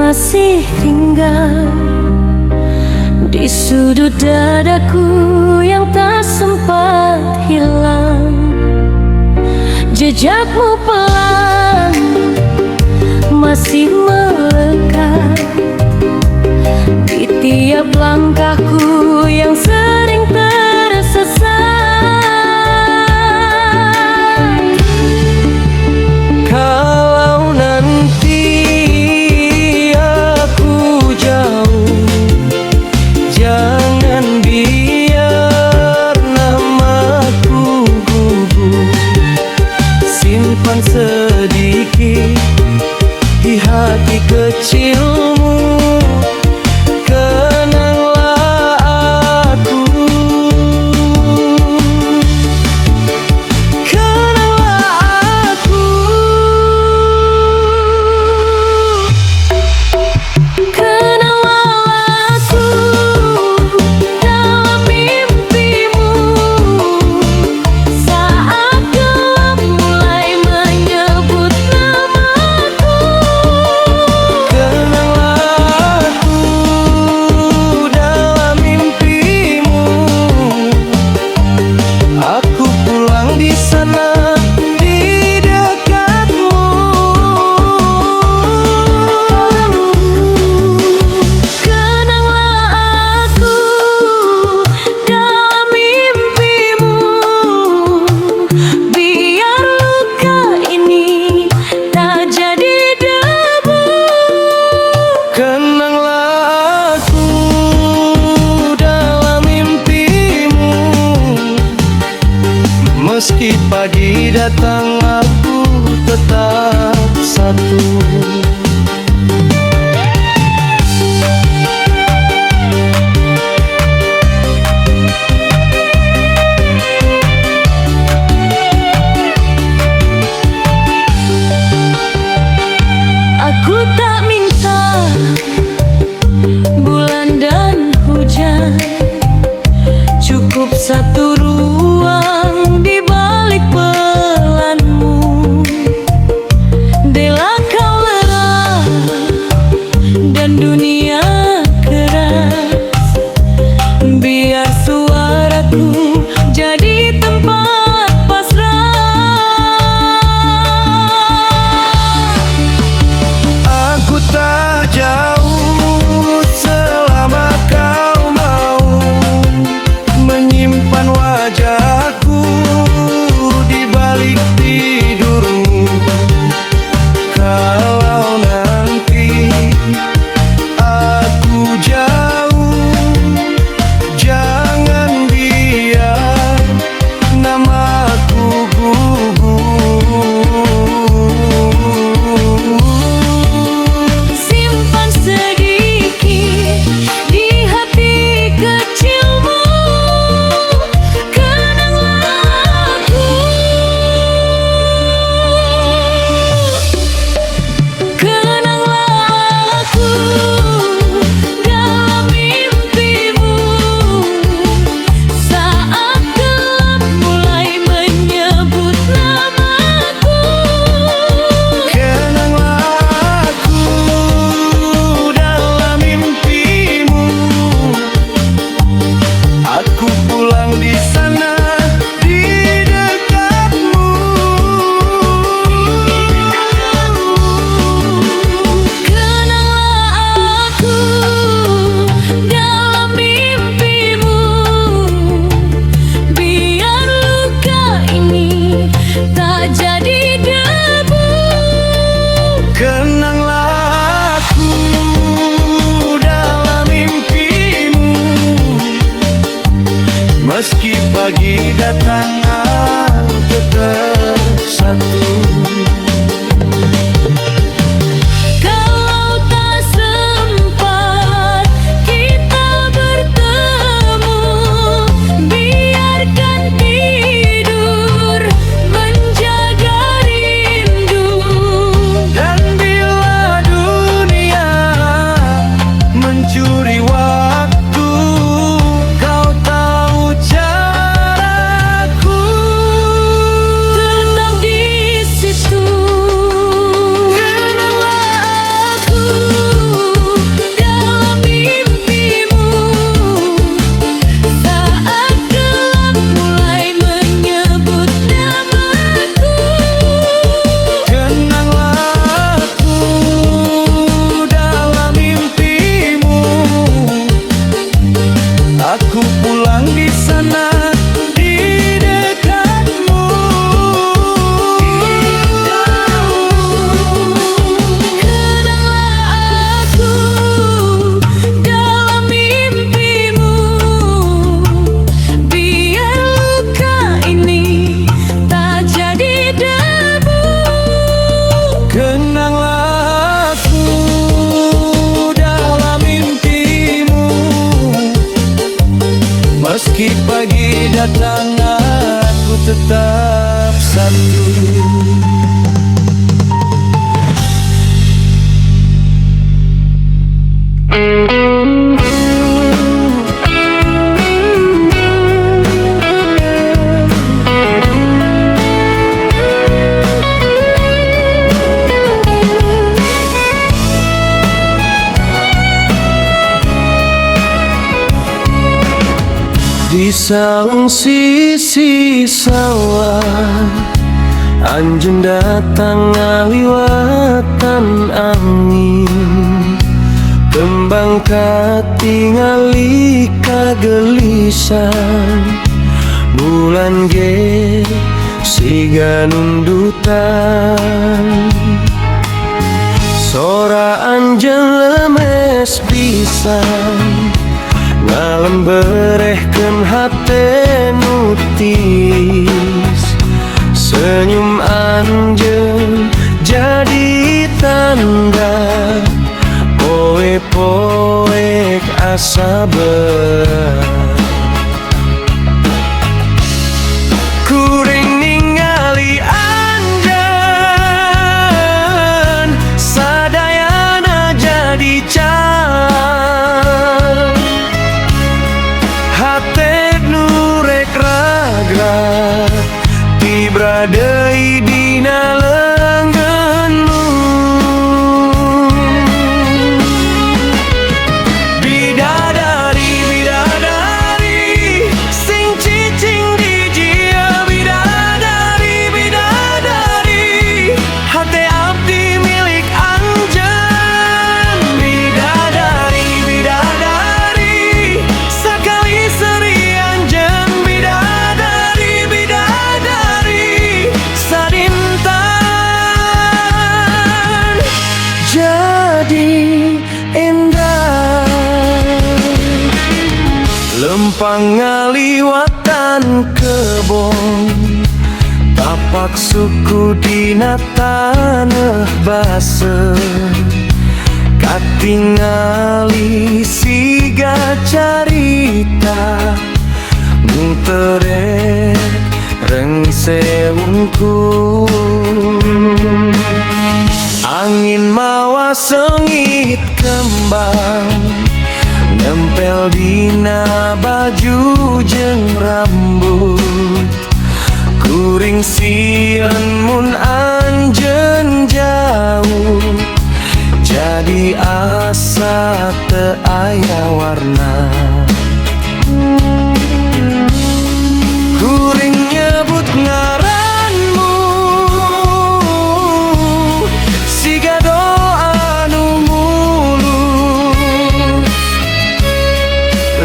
Masih tinggal di sudut dadaku yang tak sempat hilang. Jejakmu pelan masih melekat di tiap langkahku yang sering tersesat. Kalau nanti jangan biar namaku gugur, simpan sedikit di hati kecilmu. Kenanglah aku, kenanglah aku, meski pagi datang aku tetap satu. Aku tak minta bulan dan hujan, cukup satu ruang di balik pelanmu. Dela kau lerah dan dunia keras, biar suaraku jadi tempat pasrah. Aku tak jauh selama kau mau menyimpan wajahku di balik tidurmu. Kalau nanti aku jauh, jangan biar namaku gugur. Simpan sedikit di hati kecilmu. Kenanglah aku dalam mimpimu, meski pagi datang aku tetap satu. Kalau tetap satu. Di saung sisi sawah anjeun datang ngaliwatan angin, kembang katingali kagelisan, bulan ge siga nundutan, sora anjeun lemes pisan ngalem berehkeun hate nutis, senyum anjeun jadi tanda poek-poek asa berat. Kuring ningali anjeun sadayana jadi can, hate nurek ragra tibra deui dina leunggeunmu. Bidadari, bidadari sing cicing di jia, bidadari, bidadari hate abdi milik anjeun. Bidadari, bidadari sakali seri anjeun, bidadari, bidadari sadintan jadi indah. Lempang ngaliwatan kebon, tapak suku dina taneuh baseuh, katingali siga carita muterek rengse wungkul. Angin mawa sengit kembang nempel dina baju jeung rambut, kuring sieun mun anjeun jauh jadi asa teu aya warna. Kuring nyebut ngaranmu siga doa nu mulus,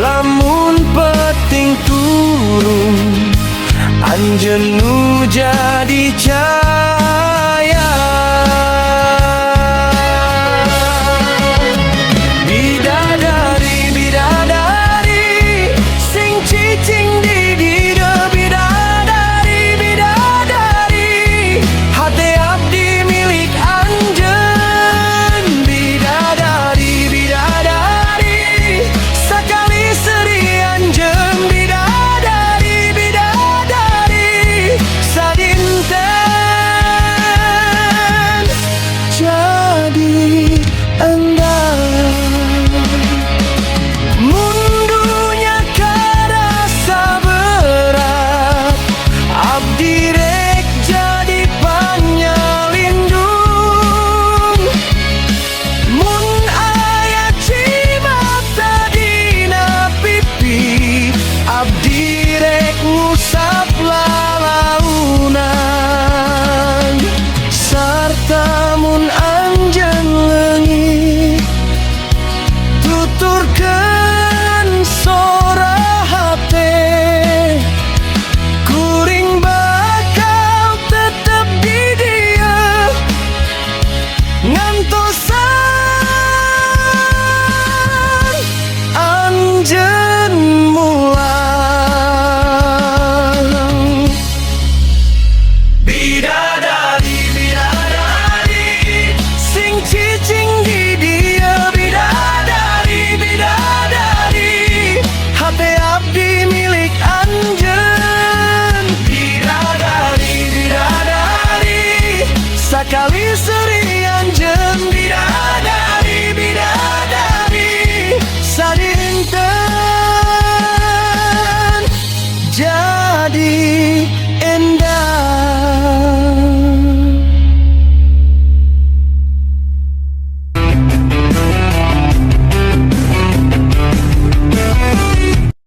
lamun peting turun anjeun nu jadi cahaya. Bidadari, bidadari sing cicing di dina, bidadari, bidadari hate abdi milik anjeun. Bidadari, bidadari sakali seri anjeun, bidadari, bidadari sadinten jadi endah. Mundunya karasa berat, abdi rek jadi panyalindung. Mun aya cimata dina pipi, abdi rek ngusap lalaunan. Sarta mun anjeun leungit tuturkeun sora hate, kuring bakal tetep di dieu ngantosan anjeun mulang. Bidadari, bidadari sing cicing di dia, bidadari, bidadari hate abdi milik anjeun. Bidadari, kali serian jen bidadari, bidadari sadinten jadi